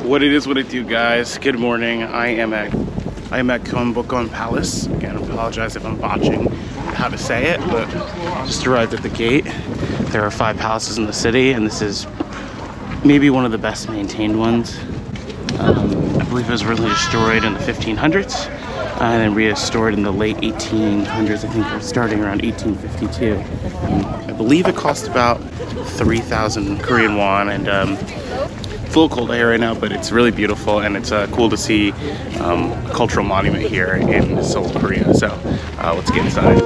What it is, what it do, guys. Good morning. I am at Gyeongbokgung Palace. Again, I apologize if I'm botching how to say it, but just arrived at the gate. There are 5 palaces in the city, and this is maybe one of the best maintained ones. I believe it was originally destroyed in the 1500s and then restored in the late 1800s. I think starting around 1852. I believe it cost about 3,000 Korean won, and it's a little cold here right now, but it's really beautiful, and it's cool to see a cultural monument here in Seoul, Korea. So let's get inside.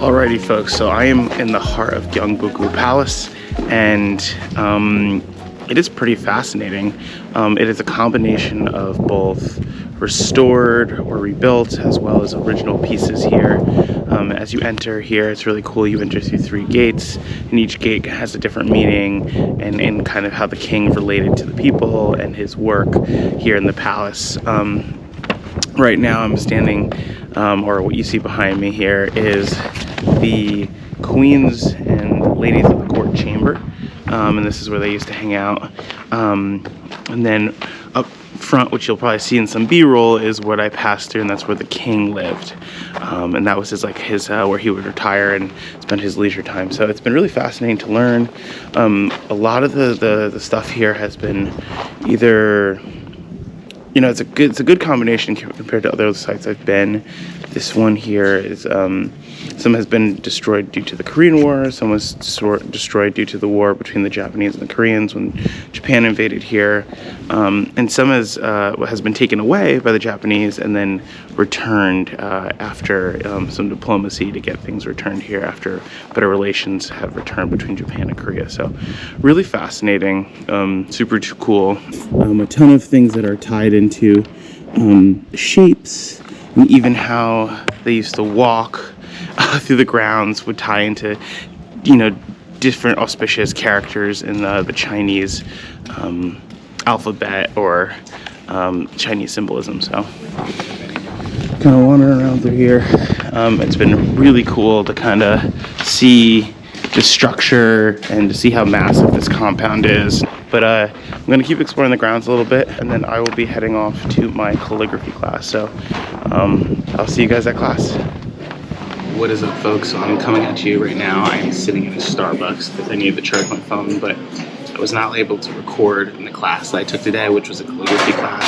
Alrighty folks, so I am in the heart of Gyeongbokgung Palace, and it is pretty fascinating. It is a combination of both restored or rebuilt as well as original pieces here. As you enter here, it's really cool. You enter through 3 gates, and each gate has a different meaning and kind of how the king related to the people and his work here in the palace. Right now I'm standing, or what you see behind me here is the queens and ladies of the court chamber, and this is where they used to hang out. And then up front, which you'll probably see in some B-roll, is what I passed through, and that's where the king lived. And that was his where he would retire and spend his leisure time. So it's been really fascinating to learn. A lot of the stuff here has been either, you know, it's a good combination compared to other sites I've been. This one here is some has been destroyed due to the Korean War. Some was destroyed due to the war between the Japanese and the Koreans when Japan invaded here, and some has been taken away by the Japanese and then returned after some diplomacy to get things returned here after better relations have returned between Japan and Korea. So really fascinating, super cool. A ton of things that are tied into shapes, and even how they used to walk through the grounds would tie into, you know, different auspicious characters in the Chinese alphabet or Chinese symbolism. So kind of wandering around through here. It's been really cool to kind of see the structure and to see how massive this compound is. But I'm going to keep exploring the grounds a little bit, and then I will be heading off to my calligraphy class. So I'll see you guys at class. What is up, folks? So I'm coming at you right now. I'm sitting in a Starbucks because I needed to charge my phone, but I was not able to record in the class that I took today, which was a calligraphy class.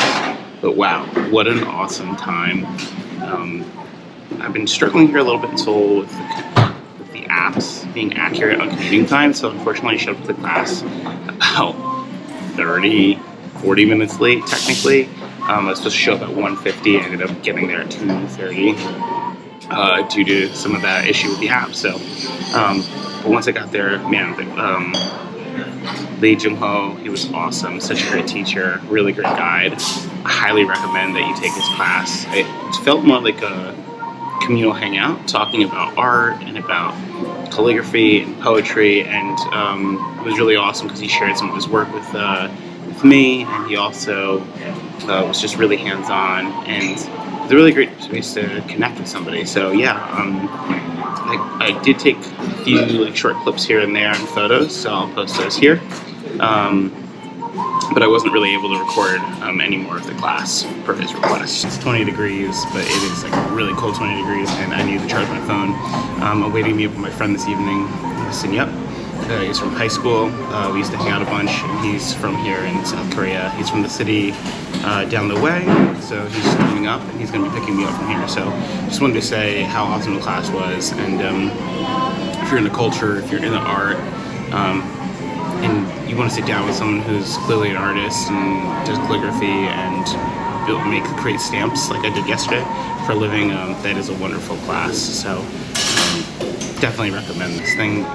But wow, what an awesome time. I've been struggling here a little bit in Seoul with the apps being accurate on commuting time, so unfortunately I showed up to the class about 40 minutes late, technically. I was supposed to show up at 1:50. I ended up getting there at 2:30 due to some of that issue with the app. So, but once I got there, man, Lee Jung-ho, he was awesome, such a great teacher, really great guide. I highly recommend that you take his class. It felt more like a communal hangout, talking about art and about calligraphy and poetry, and it was really awesome because he shared some of his work with me, and he also was just really hands-on, and it's a really great space to connect with somebody. So yeah, I did take a few like short clips here and there and photos, so I'll post those here. But I wasn't really able to record any more of the class per his request. It's 20 degrees, but it is like really cold 20 degrees, and I need to charge my phone. Awaiting me up with my friend this evening, Sin Yup. He's from high school. We used to hang out a bunch, and he's from here in South Korea. He's from the city down the way, so he's coming up, and he's going to be picking me up from here. So just wanted to say how awesome the class was, and if you're into culture, if you're into art, and you want to sit down with someone who's clearly an artist and does calligraphy and create stamps like I did yesterday for a living, that is a wonderful class. So definitely recommend this thing.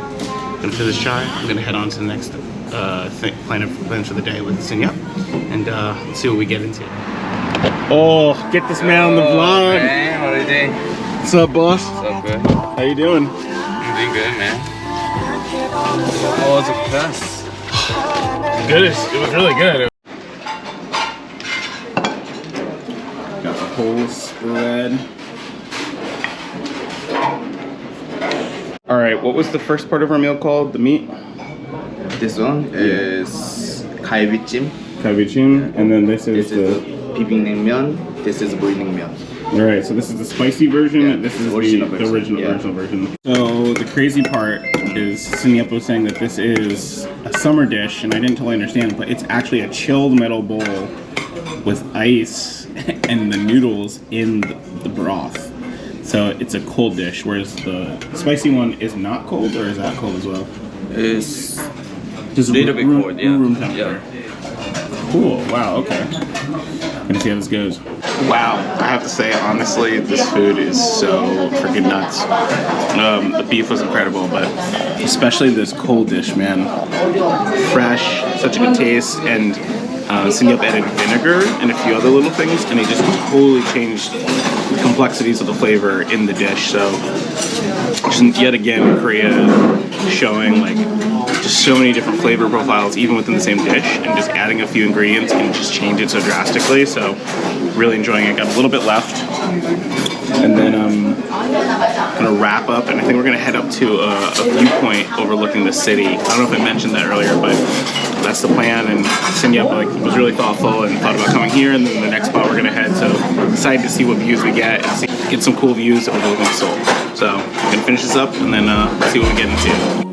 And for this chai, I'm gonna head on to the next plan for the day with Sin Yup, and let's see what we get into. Oh, get this man on the vlog. Man, what are you doing? What's up, boss? What's up, good? How you doing? I'm doing good, man. How was the class? Good. It was really good. Got the whole spread. All right, what was the first part of our meal called? The meat? This one is 갈비찜. Kalbichim, and then this is the 비빔냉면. This is 보리냉면. All right, so this is the spicy version. Yeah, this is original the version. original Yeah. version. So the crazy part is Sin Yup was saying that this is a summer dish, and I didn't totally understand, but it's actually a chilled metal bowl with ice and the noodles in the broth. So it's a cold dish, whereas the spicy one is not cold, or is that cold as well? It's Just a little bit cold, yeah. Room temperature. Cool. Wow. Okay. Gonna see how this goes. Wow. I have to say, honestly, this food is so freaking nuts. The beef was incredible, but especially this cold dish, man. Fresh, such a good taste, and Sin Yup added vinegar and a few other little things, and it just totally changed the complexities of the flavor in the dish. So, just yet again, Korea showing like just so many different flavor profiles, even within the same dish, and just adding a few ingredients can just change it so drastically. So, really enjoying it. Got a little bit left, and then gonna wrap up, and I think we're gonna head up to a viewpoint overlooking the city. I don't know if I mentioned that earlier, but that's the plan. And Sin Yup was really thoughtful and thought about coming here, and then the next spot we're gonna head. So excited to see what views we get and get some cool views overlooking Seoul. So I'm gonna finish this up and then see what we get into.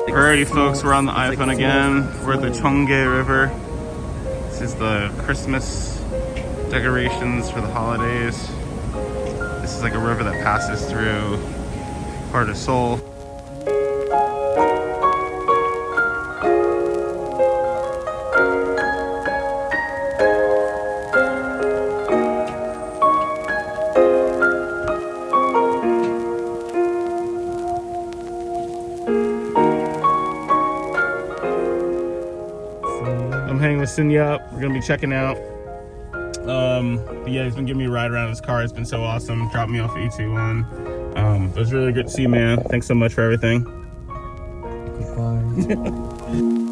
Alrighty folks, we're on the iPhone again. We're at the Cheonggae River. This is the Christmas decorations for the holidays. This is like a river that passes through part of Seoul. I'm hanging with Sin Yup. We're gonna be checking out. But yeah, he's been giving me a ride around in his car. It's been so awesome. Dropped me off at E21. It was really good to see you, man. Thanks so much for everything. Goodbye.